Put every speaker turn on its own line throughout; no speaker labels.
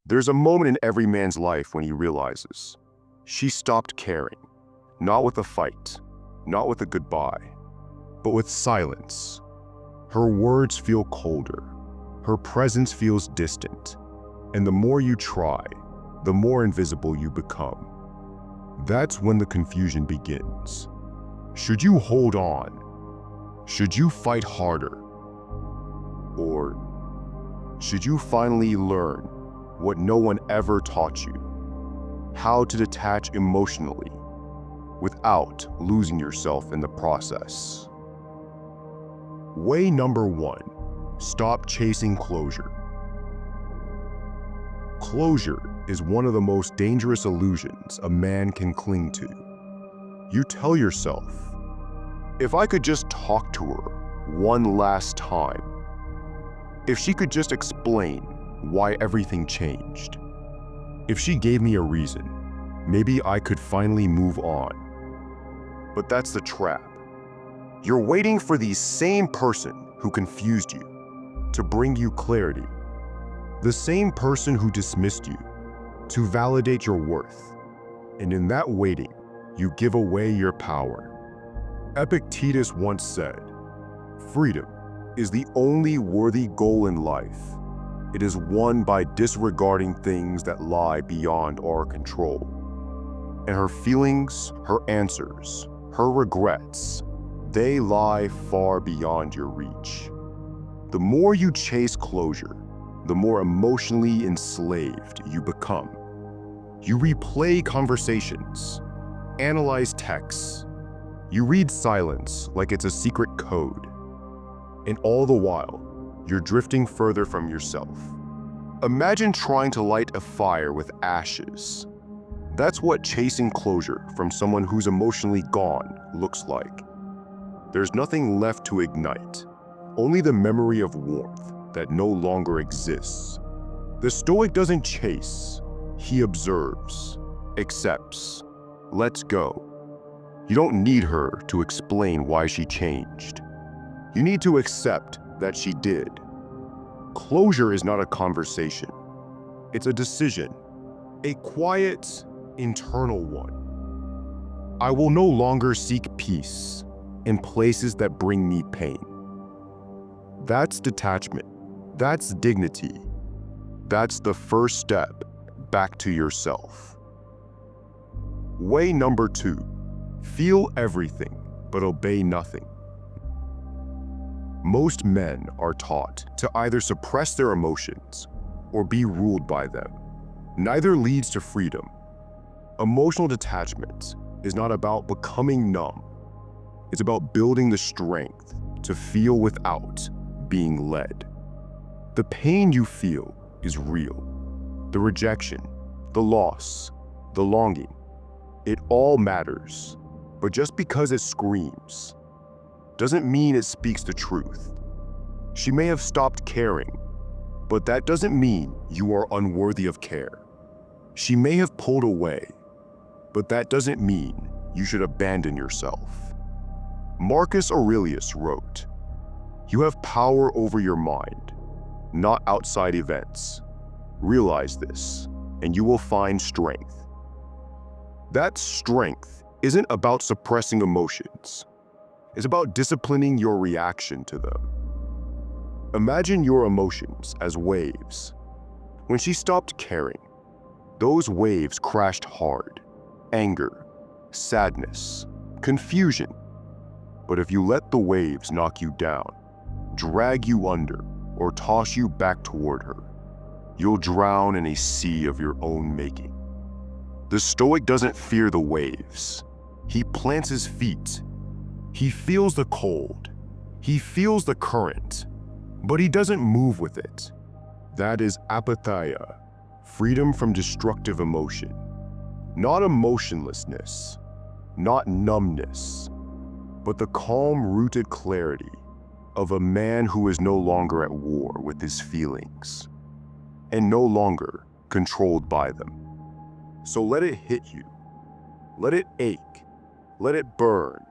There's a moment in every man's life when he realizes she stopped caring, not with a fight, not with a goodbye, but with silence. Her words feel colder, her presence feels distant, and the more you try, the more invisible you become. That's when the confusion begins. Should you hold on? Should you fight harder? Or should you finally learn what no one ever taught you? How to detach emotionally without losing yourself in the process. Way number 1, stop chasing closure. Closure is one of the most dangerous illusions a man can cling to. You tell yourself, if I could just talk to her one last time, if she could just explain why everything changed, if she gave me a reason, maybe I could finally move on. But that's the trap. You're waiting for the same person who confused you to bring you clarity, the same person who dismissed you to validate your worth. And in that waiting, you give away your power. Epictetus once said, "Freedom is the only worthy goal in life. It is won by disregarding things that lie beyond our control." And her feelings, her answers, her regrets, they lie far beyond your reach. The more you chase closure, the more emotionally enslaved you become. You replay conversations, analyze texts, you read silence like it's a secret code. And all the while, you're drifting further from yourself. Imagine trying to light a fire with ashes. That's what chasing closure from someone who's emotionally gone looks like. There's nothing left to ignite, only the memory of warmth that no longer exists. The Stoic doesn't chase, he observes, accepts, lets go. You don't need her to explain why she changed. You need to accept that she did. Closure is not a conversation. It's a decision, a quiet, internal one. I will no longer seek peace in places that bring me pain. That's detachment. That's dignity. That's the first step back to yourself. Way number 2, feel everything but obey nothing. Most men are taught to either suppress their emotions or be ruled by them. Neither leads to freedom. Emotional detachment is not about becoming numb. It's about building the strength to feel without being led. The pain you feel is real. The rejection, the loss, the longing, it all matters. But just because it screams doesn't mean it speaks the truth. She may have stopped caring, but that doesn't mean you are unworthy of care. She may have pulled away, but that doesn't mean you should abandon yourself. Marcus Aurelius wrote, "You have power over your mind, not outside events. Realize this, and you will find strength." That strength isn't about suppressing emotions. It's about disciplining your reaction to them. Imagine your emotions as waves. When she stopped caring, those waves crashed hard. Anger, sadness, confusion. But if you let the waves knock you down, drag you under, or toss you back toward her, you'll drown in a sea of your own making. The Stoic doesn't fear the waves. He plants his feet. He feels the cold. He feels the current, but he doesn't move with it. That is apatheia, freedom from destructive emotion. Not emotionlessness, not numbness, but the calm-rooted clarity of a man who is no longer at war with his feelings and no longer controlled by them. So let it hit you. Let it ache. Let it burn.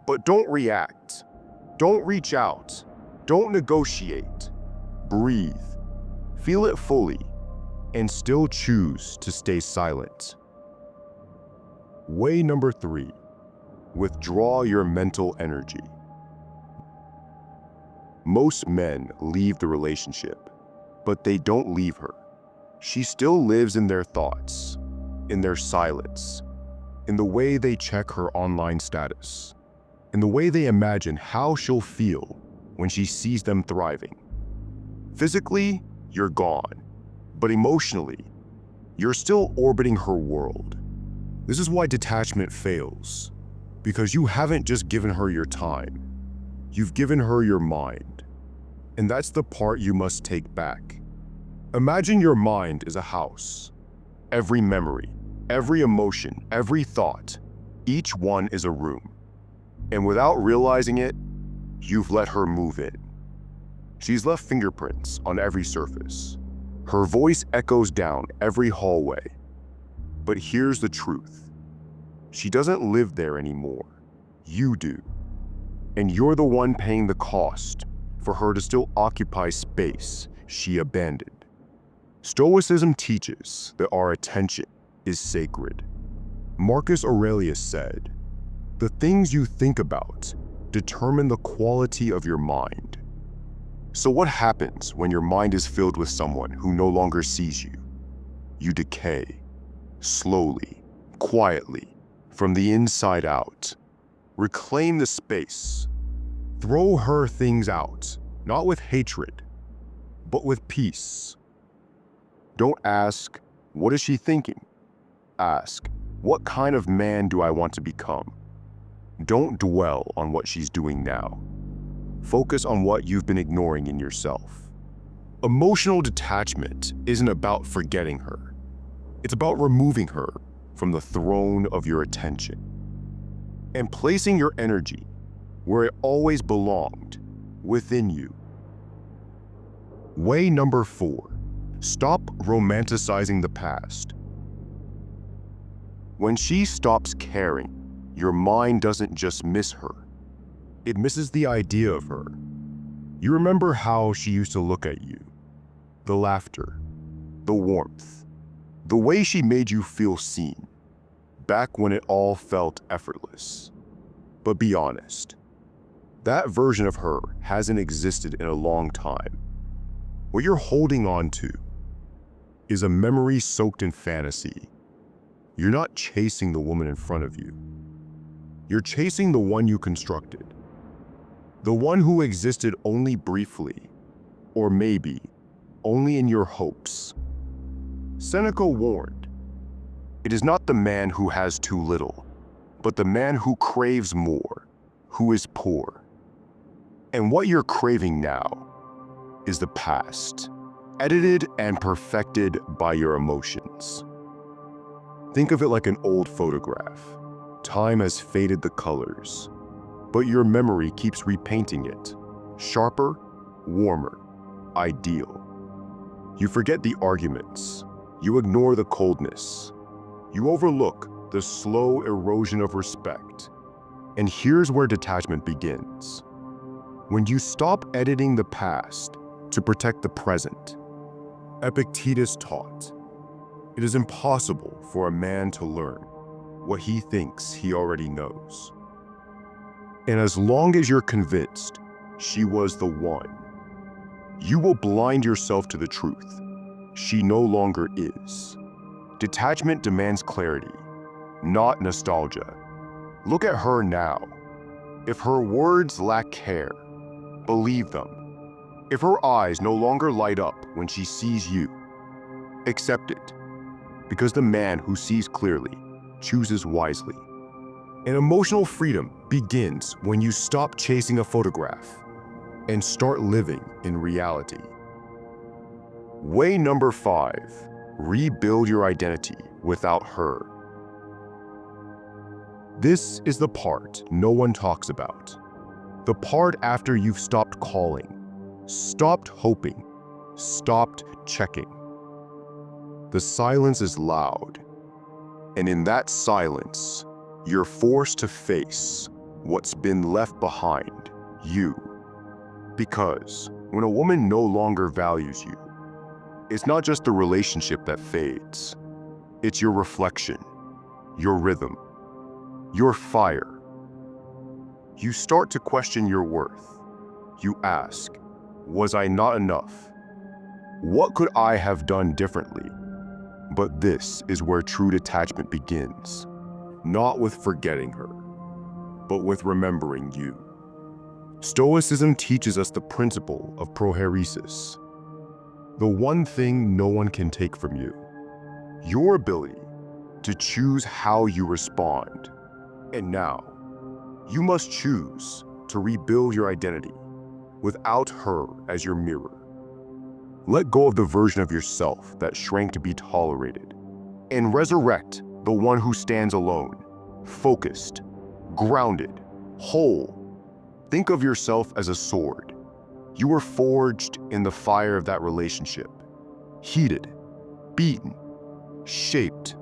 But don't react. Don't reach out. Don't negotiate. Breathe. Feel it fully. and still choose to stay silent. Way number 3, withdraw your mental energy. Most men leave the relationship, but they don't leave her. She still lives in their thoughts, in their silence, in the way they check her online status, in the way they imagine how she'll feel when she sees them thriving. Physically, you're gone, but emotionally, you're still orbiting her world. This is why detachment fails, because you haven't just given her your time, you've given her your mind. And that's the part you must take back. Imagine your mind is a house. Every memory, every emotion, every thought, each one is a room. And without realizing it, you've let her move in. She's left fingerprints on every surface. Her voice echoes down every hallway. But here's the truth. She doesn't live there anymore. You do. And you're the one paying the cost for her to still occupy space she abandoned. Stoicism teaches that our attention is sacred. Marcus Aurelius said, "The things you think about determine the quality of your mind." So what happens when your mind is filled with someone who no longer sees you? You decay, slowly, quietly, from the inside out. Reclaim the space. Throw her things out, not with hatred, but with peace. Don't ask, what is she thinking? Ask, what kind of man do I want to become? Don't dwell on what she's doing now. Focus on what you've been ignoring in yourself. Emotional detachment isn't about forgetting her. It's about removing her from the throne of your attention and placing your energy where it always belonged, within you. Way number 4, stop romanticizing the past. When she stops caring, your mind doesn't just miss her. It misses the idea of her. You remember how she used to look at you, the laughter, the warmth, the way she made you feel seen, back when it all felt effortless. But be honest, that version of her hasn't existed in a long time. What you're holding on to is a memory soaked in fantasy. You're not chasing the woman in front of you. You're chasing the one you constructed. The one who existed only briefly, or maybe only in your hopes. Seneca warned, "It is not the man who has too little, but the man who craves more, who is poor." And what you're craving now is the past, edited and perfected by your emotions. Think of it like an old photograph. Time has faded the colors, but your memory keeps repainting it. Sharper, warmer, ideal. You forget the arguments. You ignore the coldness. You overlook the slow erosion of respect. And here's where detachment begins. When you stop editing the past to protect the present, Epictetus taught, it is impossible for a man to learn what he thinks he already knows. And as long as you're convinced she was the one, you will blind yourself to the truth. She no longer is. Detachment demands clarity, not nostalgia. Look at her now. If her words lack care, believe them. If her eyes no longer light up when she sees you, accept it. Because the man who sees clearly chooses wisely. And emotional freedom begins when you stop chasing a photograph and start living in reality. Way number 5, rebuild your identity without her. This is the part no one talks about. The part after you've stopped calling, stopped hoping, stopped checking. The silence is loud, and in that silence, you're forced to face what's been left behind, you. Because when a woman no longer values you, It's not just the relationship that fades. It's your reflection, your rhythm, your fire. You start to question your worth. You ask, was I not enough? What could I have done differently? But this is where true detachment begins. Not with forgetting her, but with remembering you. Stoicism teaches us the principle of prohairesis, the one thing no one can take from you, your ability to choose how you respond. And now, you must choose to rebuild your identity without her as your mirror. Let go of the version of yourself that shrank to be tolerated, and resurrect the one who stands alone, focused, grounded, whole. Think of yourself as a sword. You were forged in the fire of that relationship, heated, beaten, shaped.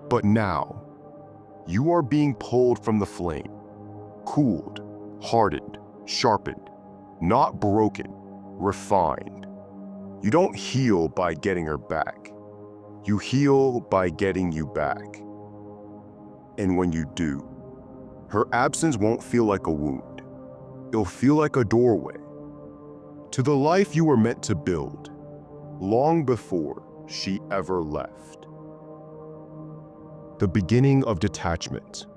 But now, you are being pulled from the flame, cooled, hardened, sharpened, not broken, refined. You don't heal by getting her back. You heal by getting you back. And when you do, her absence won't feel like a wound. It'll feel like a doorway to the life you were meant to build long before she ever left. The beginning of detachment.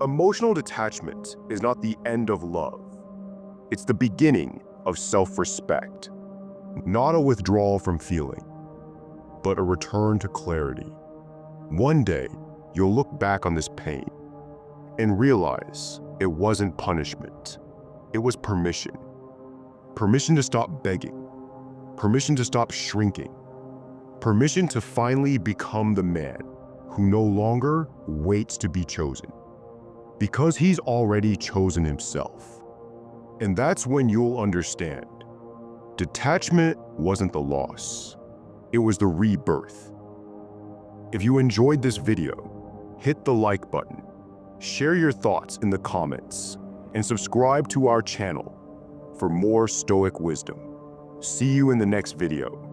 Emotional detachment is not the end of love. It's the beginning of self-respect. Not a withdrawal from feeling, but a return to clarity. One day, you'll look back on this pain and realize it wasn't punishment. It was permission. Permission to stop begging. Permission to stop shrinking. Permission to finally become the man who no longer waits to be chosen, because he's already chosen himself. And that's when you'll understand. Detachment wasn't the loss. It was the rebirth. If you enjoyed this video, hit the like button, share your thoughts in the comments, and subscribe to our channel for more Stoic wisdom. See you in the next video.